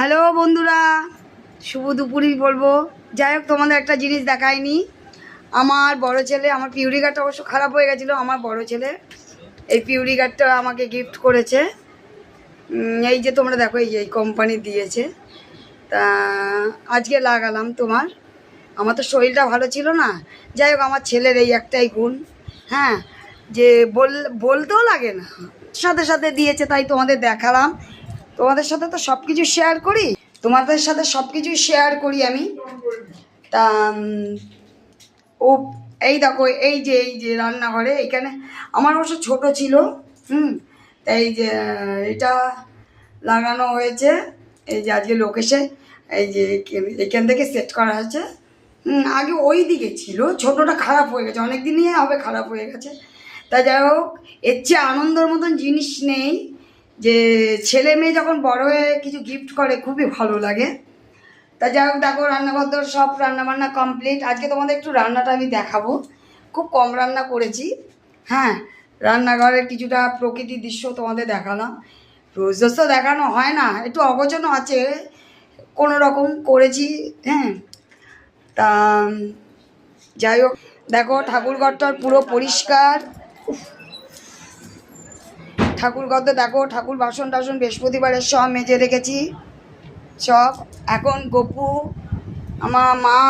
Hello বন্ধুরা, শুভ দুপুরই বলবো। যাই হোক, তোমাদের একটা জিনিস দেখায়নি। আমার বড় ছেলে, আমার পিউরি কার্ডটা অবশ্য খারাপ হয়ে গেছিলো। আমার বড় ছেলে এই পিউরি কার্ডটা আমাকে গিফট করেছে। এই যে তোমরা দেখো, এই যে এই কোম্পানি দিয়েছে। তা আজকে লাগালাম। আমার তো শরীরটা ভালো ছিল না। যাই হোক, আমার ছেলের এই একটাই গুণ, হ্যাঁ, যে বলতেও লাগে না, সাথে সাথে দিয়েছে। তাই তোমাদের দেখালাম। তোমাদের সাথে তো সব কিছু শেয়ার করি, আমি। তা ও এই দেখো, এই যে রান্নাঘরে এইখানে আমার অবশ্য ছোট ছিল, তাই এই যে এটা লাগানো হয়েছে। এই যে আজকে লোকেশে, এই যে এখান থেকে সেট করা হয়েছে। আগে ওই দিকে ছিল, ছোটোটা খারাপ হয়ে গেছে, অনেক দিনই হবে খারাপ হয়ে গেছে। তা যাই হোক, এর চেয়ে আনন্দের মতন জিনিস নেই। যে ছেলে মেয়ে যখন বড় হয়ে কিছু গিফট করে, খুবই ভালো লাগে। তা যাই হোক, দেখো রান্নাঘর সব রান্নাবান্না কমপ্লিট। আজকে তোমাদের একটু রান্নাটা আমি দেখাবো। খুব কম রান্না করেছি, হ্যাঁ। রান্নাঘরের কিছুটা প্রকৃতির দৃশ্য তোমাদের দেখালাম। রোজ তো দেখানো হয় না, একটু অগোছানো আছে, কোনো রকম করেছি, হ্যাঁ। তা যাই হোক, দেখো ঠাকুরঘরটার পুরো পরিষ্কার। ঠাকুরঘরটা দেখো, ঠাকুর বাসন টাসন বৃহস্পতিবারের সব মেজে রেখেছি সব। এখন গপু, আমার মা,